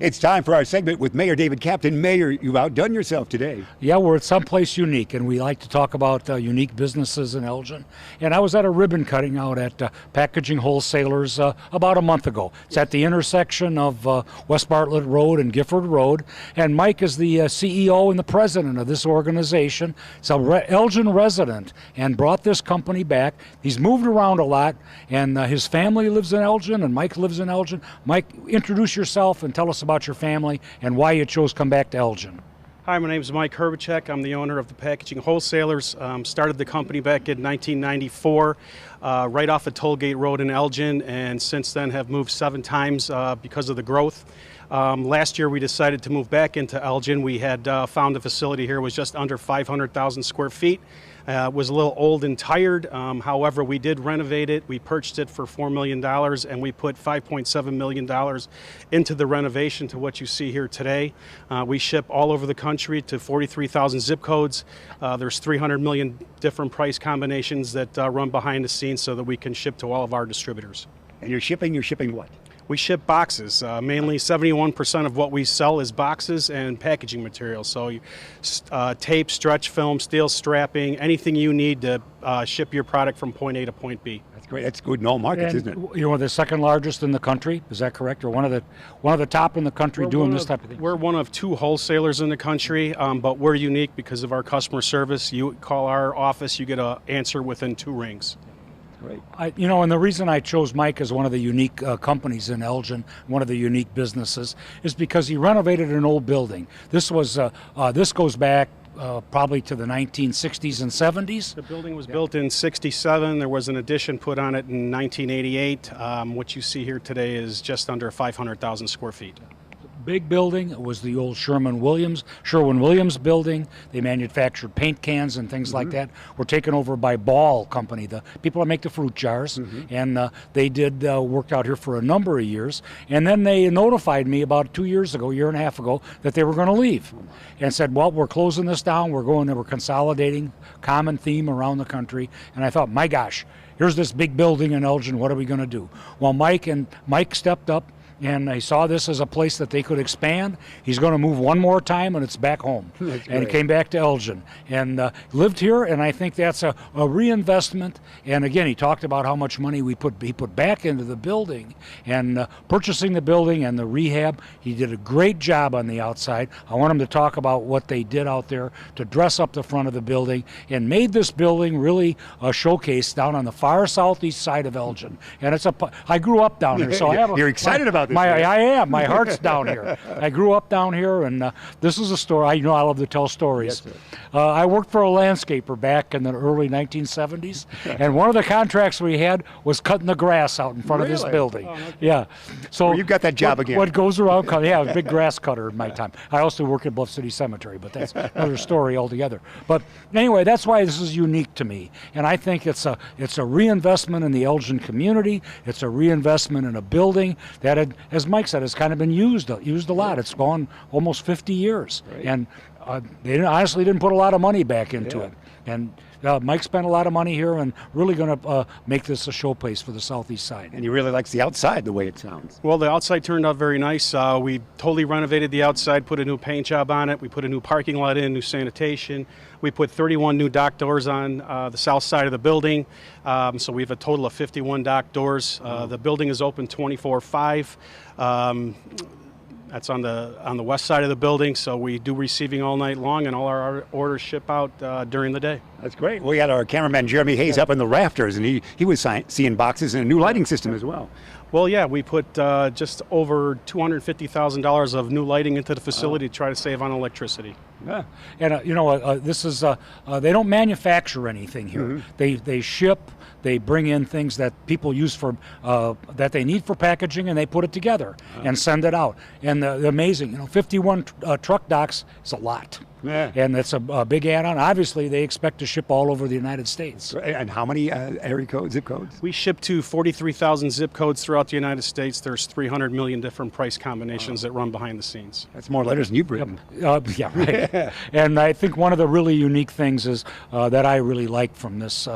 It's time for our segment with Mayor David Kaptain. Mayor, you've outdone yourself today. Yeah, we're at someplace unique, and we like to talk about unique businesses in Elgin. And I was at a ribbon cutting out at Packaging Wholesalers about a month ago. It's at the intersection of West Bartlett Road and Gifford Road. And Mike is the CEO and the president of this organization. He's a Elgin resident and brought this company back. He's moved around a lot, and his family lives in Elgin, and Mike lives in Elgin. Mike, introduce yourself and tell us about your family and why you chose to come back to Elgin. Hi, my name is Mike Hrbacek. I'm the owner of the Packaging Wholesalers. Started the company back in 1994, right off of Tollgate Road in Elgin, and since then have moved 7 times because of the growth. Last year we decided to move back into Elgin. We had found the facility here was just under 500,000 square feet. It was a little old and tired. However, we did renovate it. We purchased it for $4 million, and we put $5.7 million into the renovation to what you see here today. We ship all over the country to 43,000 zip codes. There's 300 million different price combinations that run behind the scenes so that we can ship to all of our distributors. And you're shipping what? We ship boxes. Mainly 71% of what we sell is boxes and packaging materials. So tape, stretch film, steel strapping, anything you need to ship your product from point A to point B. That's great. That's good in all markets, And isn't it? you're the second largest in the country, is that correct? Or one of the top in the country doing this type of thing? We're one of 2 wholesalers in the country, but we're unique because of our customer service. You call our office, you get an answer within 2 rings. Right. And the reason I chose Mike as one of the unique companies in Elgin, one of the unique businesses, is because he renovated an old building. This goes back probably to the 1960s and 70s. The building was built in '67. There was an addition put on it in 1988. What you see here today is just under 500,000 square feet. Big building. It was the old Sherwin-Williams building. They manufactured paint cans and things like that. We're taken over by Ball Company, the people that make the fruit jars, and they did work out here for a number of years. And then they notified me about 2 years ago, year and a half ago, that they were going to leave, and said, "Well, we're closing this down. We're consolidating. Common theme around the country." And I thought, my gosh, here's this big building in Elgin. What are we going to do? Well, Mike stepped up. And I saw this as a place that they could expand. He's going to move one more time, and it's back home. And he came back to Elgin and lived here, and I think that's a reinvestment. And again, he talked about how much money he put back into the building and purchasing the building and the rehab. He did a great job on the outside. I want him to talk about what they did out there to dress up the front of the building and made this building really a showcase down on the far southeast side of Elgin. And I grew up down here, so I have You're excited about this. I am. My heart's down here. I grew up down here, and this is a story. I love to tell stories. Yes, I worked for a landscaper back in the early 1970s, and one of the contracts we had was cutting the grass out in front of this Really? building. Oh, okay. Yeah. So Well, you got that job again. What goes around, yeah, I was a big grass cutter in my time. I also work at Bluff City Cemetery, but that's another story altogether. But anyway, that's why this is unique to me, and I think it's a reinvestment in the Elgin community. It's a reinvestment in a building that as Mike said, it's kind of been used a lot. It's gone almost 50 years. Right. And they honestly didn't put a lot of money back into it. And Mike spent a lot of money here and really going to make this a showplace for the southeast side. And he really likes the outside, the way it sounds. Well, the outside turned out very nice. We totally renovated the outside, put a new paint job on it. We put a new parking lot in, new sanitation. We put 31 new dock doors on the south side of the building. So we have a total of 51 dock doors. The building is open 24/5. That's on the west side of the building, so we do receiving all night long, and all our orders ship out during the day. That's great. We had our cameraman Jeremy Hayes up in the rafters, and he was seeing boxes and a new lighting system as well. Well, yeah, we put just over $250,000 of new lighting into the facility to try to save on electricity. Yeah. And this is they don't manufacture anything here. They ship. They bring in things that people use for that they need for packaging, and they put it together and send it out. And the amazing, 51 truck docks is a lot. Yeah. And it's a big add-on. Obviously, they expect to ship all over the United States. And how many area codes, zip codes? We ship to 43,000 zip codes throughout the United States. There's 300 million different price combinations that run behind the scenes. That's more letters than you've written. Yeah, right. And I think one of the really unique things is that I really like from this,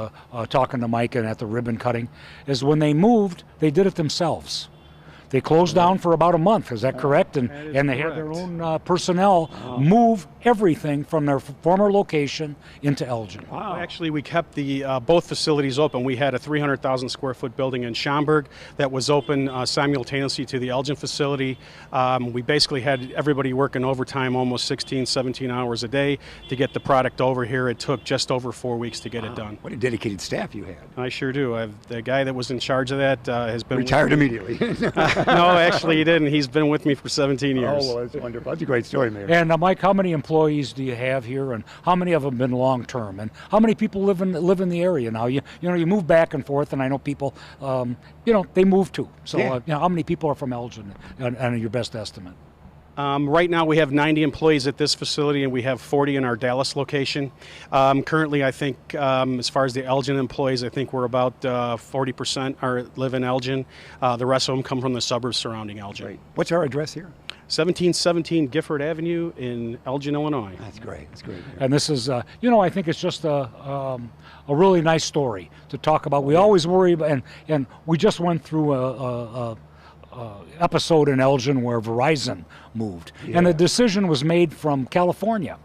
talking to Mike and at the ribbon cutting, is when they moved, they did it themselves. they closed down for about a month. Is that correct? And that is they had their correct. own personnel move everything from their former location into Elgin. Well, actually, we kept the both facilities open. We had a 300,000 square foot building in Schaumburg that was open simultaneously to the Elgin facility. We basically had everybody working overtime, almost 16, 17 hours a day to get the product over here. It took just over 4 weeks to get it done. What a dedicated staff you had. I sure do. The guy that was in charge of that has been Retired immediately. No, actually he didn't. He's been with me for 17 years. Oh, well, that's wonderful. That's a great story, Mayor. And Mike, how many employees do you have here, and how many of them have been long term, and how many people live in the area now? You move back and forth, and I know people, they move too. So Yeah. how many people are from Elgin, and your best estimate? Right now we have 90 employees at this facility, and we have 40 in our Dallas location. Currently, I think as far as the Elgin employees, I think we're about 40% live in Elgin. The rest of them come from the suburbs surrounding Elgin. Great. What's our address here? 1717 Gifford Avenue in Elgin, Illinois. That's great. That's great. And this is, I think it's just a really nice story to talk about. We always worry about, and we just went through a episode in Elgin where Verizon moved, and the decision was made from California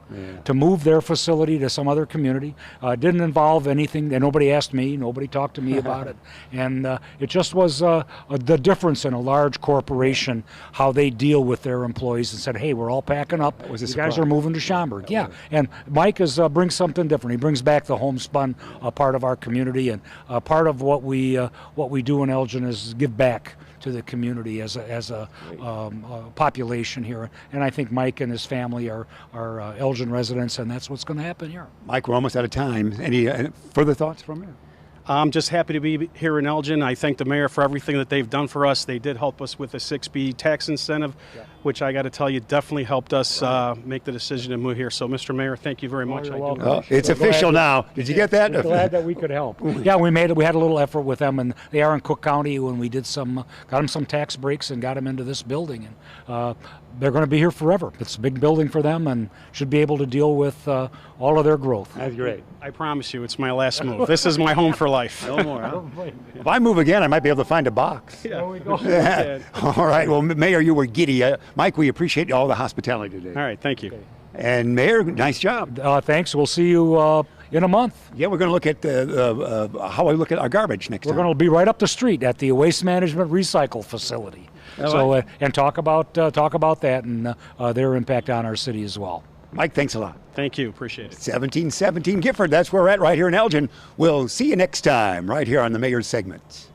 to move their facility to some other community. Didn't involve anything, and nobody asked me, nobody talked to me about it, and it just was the difference in a large corporation, how they deal with their employees, and said, hey, we're all packing up, was a you guys surprise. are moving to Schaumburg. And Mike brings something different. He brings back the homespun part of our community, and part of what we do in Elgin is give back to the community as a population here, and I think Mike and his family are Elgin residents, and that's what's going to happen here. Mike, we're almost out of time. Any further thoughts from you? I'm just happy to be here in Elgin. I thank the mayor for everything that they've done for us. They did help us with a 6B tax incentive, which I got to tell you definitely helped us make the decision to move here. So, Mr. Mayor, thank you very much. You're I do welcome. Oh, it's We're glad official that- now. Did you get that? We're glad that we could help. Yeah, we made it. We had a little effort with them, and they are in Cook County. When we did got them some tax breaks and got them into this building, and they're going to be here forever. It's a big building for them, and should be able to deal with all of their growth. That's great. I promise you, it's my last move. This is my home for life. No more, huh? If I move again, I might be able to find a box. There we go. All right. Well, Mayor, you were giddy. Mike, we appreciate all the hospitality today. All right, thank you. And Mayor, nice job. Thanks. We'll see you in a month. Yeah, we're going to look at how I look at our garbage next We're time. going to be right up the street at the Waste Management Recycle Facility. So and talk about that and their impact on our city as well. Mike, thanks a lot. Thank you. Appreciate it. 1717 Gifford, that's where we're at right here in Elgin. We'll see you next time right here on the Mayor's Segment.